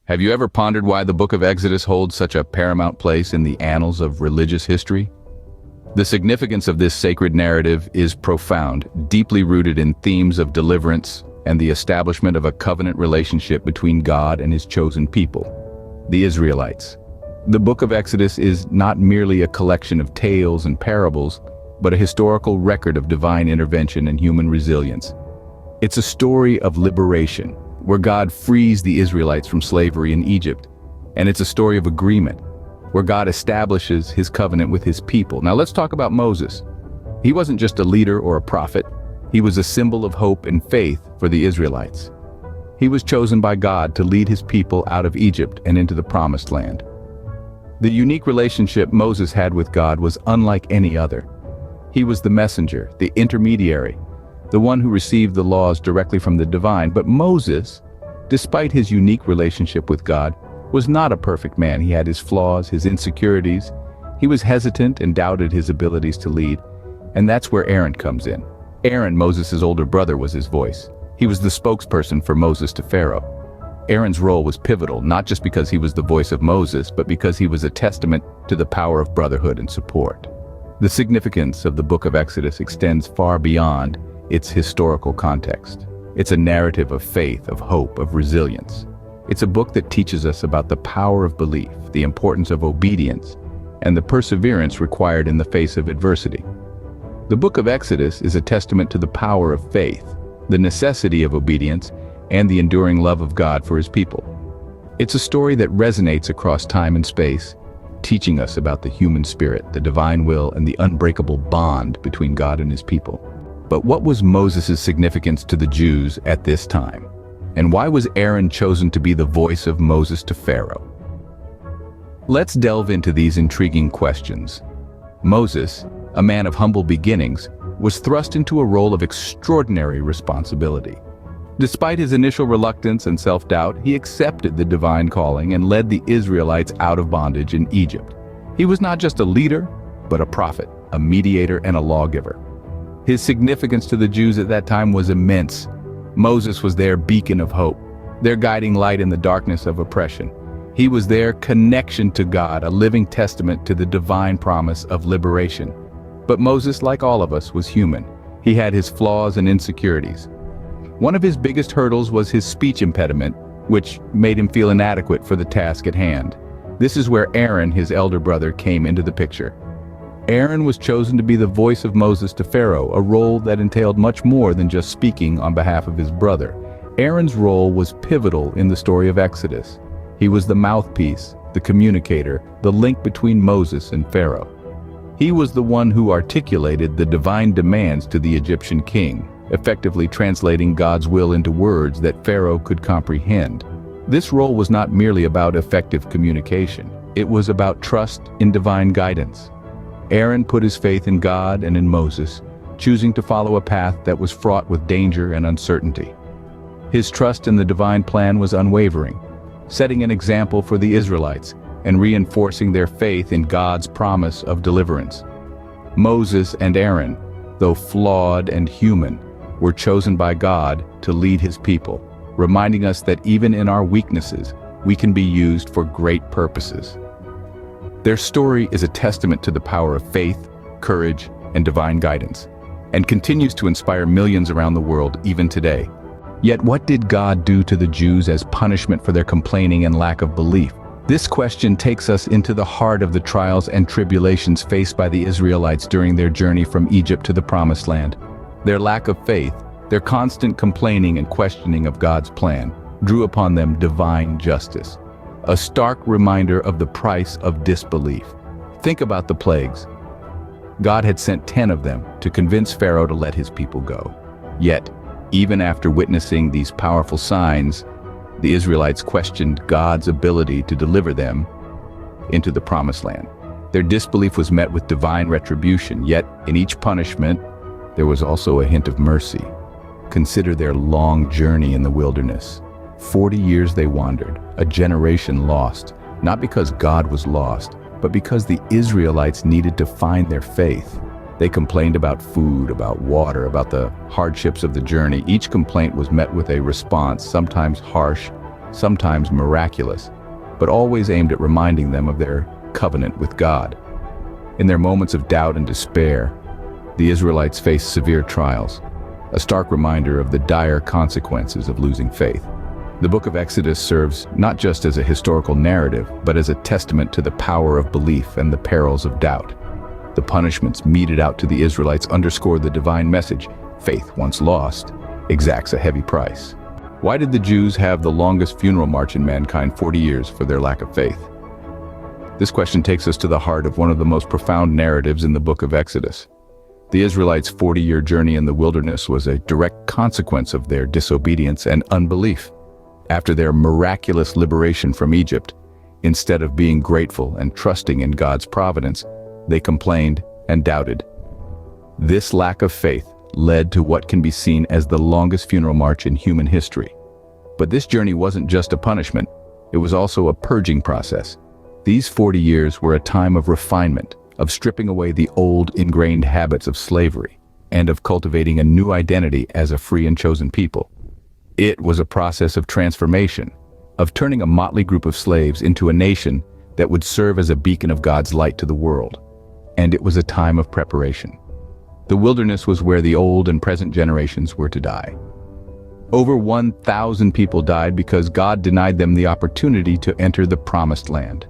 Have you ever pondered why the book of Exodus holds such a paramount place in the annals of religious history? The significance of this sacred narrative is profound, deeply rooted in themes of deliverance and the establishment of a covenant relationship between God and his chosen people, the Israelites. The book of Exodus is not merely a collection of tales and parables, but a historical record of divine intervention and human resilience. It's a story of liberation, where God frees the Israelites from slavery in Egypt. And it's a story of agreement, where God establishes his covenant with his people. Now let's talk about Moses. He wasn't just a leader or a prophet. He was a symbol of hope and faith for the Israelites. He was chosen by God to lead his people out of Egypt and into the Promised Land. The unique relationship Moses had with God was unlike any other. He was the messenger, the intermediary, the one who received the laws directly from the divine. But Moses, despite his unique relationship with God, was not a perfect man. He had his flaws, his insecurities. He was hesitant and doubted his abilities to lead. And that's where Aaron comes in. Aaron, Moses' older brother, was his voice. He was the spokesperson for Moses to Pharaoh. Aaron's role was pivotal, not just because he was the voice of Moses, but because he was a testament to the power of brotherhood and support. The significance of the book of Exodus extends far beyond its historical context. It's a narrative of faith, of hope, of resilience. It's a book that teaches us about the power of belief, the importance of obedience, and the perseverance required in the face of adversity. The book of Exodus is a testament to the power of faith, the necessity of obedience, and the enduring love of God for his people. It's a story that resonates across time and space, teaching us about the human spirit, the divine will, and the unbreakable bond between God and his people. But what was Moses' significance to the Jews at this time? And why was Aaron chosen to be the voice of Moses to Pharaoh? Let's delve into these intriguing questions. Moses, a man of humble beginnings, was thrust into a role of extraordinary responsibility. Despite his initial reluctance and self-doubt, he accepted the divine calling and led the Israelites out of bondage in Egypt. He was not just a leader, but a prophet, a mediator, and a lawgiver. His significance to the Jews at that time was immense. Moses was their beacon of hope, their guiding light in the darkness of oppression. He was their connection to God, a living testament to the divine promise of liberation. But Moses, like all of us, was human. He had his flaws and insecurities. One of his biggest hurdles was his speech impediment, which made him feel inadequate for the task at hand. This is where Aaron, his elder brother, came into the picture. Aaron was chosen to be the voice of Moses to Pharaoh, a role that entailed much more than just speaking on behalf of his brother. Aaron's role was pivotal in the story of Exodus. He was the mouthpiece, the communicator, the link between Moses and Pharaoh. He was the one who articulated the divine demands to the Egyptian king, effectively translating God's will into words that Pharaoh could comprehend. This role was not merely about effective communication. It was about trust in divine guidance. Aaron put his faith in God and in Moses, choosing to follow a path that was fraught with danger and uncertainty. His trust in the divine plan was unwavering, setting an example for the Israelites and reinforcing their faith in God's promise of deliverance. Moses and Aaron, though flawed and human, were chosen by God to lead his people, reminding us that even in our weaknesses, we can be used for great purposes. Their story is a testament to the power of faith, courage, and divine guidance, and continues to inspire millions around the world even today. Yet what did God do to the Jews as punishment for their complaining and lack of belief? This question takes us into the heart of the trials and tribulations faced by the Israelites during their journey from Egypt to the Promised Land. Their lack of faith, their constant complaining and questioning of God's plan, drew upon them divine justice. A stark reminder of the price of disbelief. Think about the plagues. God had sent 10 of them to convince Pharaoh to let his people go. Yet, even after witnessing these powerful signs, the Israelites questioned God's ability to deliver them into the Promised Land. Their disbelief was met with divine retribution, yet in each punishment, there was also a hint of mercy. Consider their long journey in the wilderness. 40 years they wandered, a generation lost, not because God was lost, but because the Israelites needed to find their faith. They complained about food, about water, about the hardships of the journey. Each complaint was met with a response, sometimes harsh, sometimes miraculous, but always aimed at reminding them of their covenant with God. In their moments of doubt and despair, the Israelites faced severe trials, a stark reminder of the dire consequences of losing faith. The book of Exodus serves not just as a historical narrative, but as a testament to the power of belief and the perils of doubt. The punishments meted out to the Israelites underscore the divine message: faith, once lost, exacts a heavy price. Why did the Jews have the longest funeral march in mankind, 40 years, for their lack of faith? This question takes us to the heart of one of the most profound narratives in the book of Exodus. The Israelites' 40-year journey in the wilderness was a direct consequence of their disobedience and unbelief. After their miraculous liberation from Egypt, instead of being grateful and trusting in God's providence, they complained and doubted. This lack of faith led to what can be seen as the longest funeral march in human history. But this journey wasn't just a punishment, it was also a purging process. These 40 years were a time of refinement, of stripping away the old ingrained habits of slavery, and of cultivating a new identity as a free and chosen people. It was a process of transformation, of turning a motley group of slaves into a nation that would serve as a beacon of God's light to the world. And it was a time of preparation. The wilderness was where the old and present generations were to die. Over 1,000 people died because God denied them the opportunity to enter the promised land.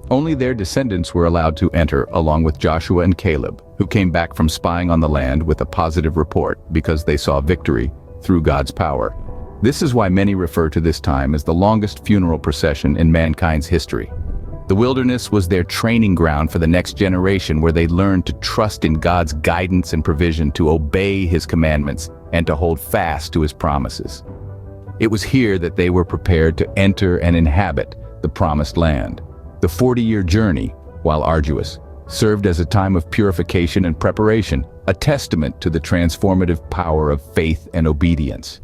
Only their descendants were allowed to enter, along with Joshua and Caleb, who came back from spying on the land with a positive report because they saw victory through God's power. This is why many refer to this time as the longest funeral procession in mankind's history. The wilderness was their training ground for the next generation, where they learned to trust in God's guidance and provision, to obey His commandments, and to hold fast to His promises. It was here that they were prepared to enter and inhabit the promised land. The 40-year journey, while arduous, served as a time of purification and preparation, a testament to the transformative power of faith and obedience.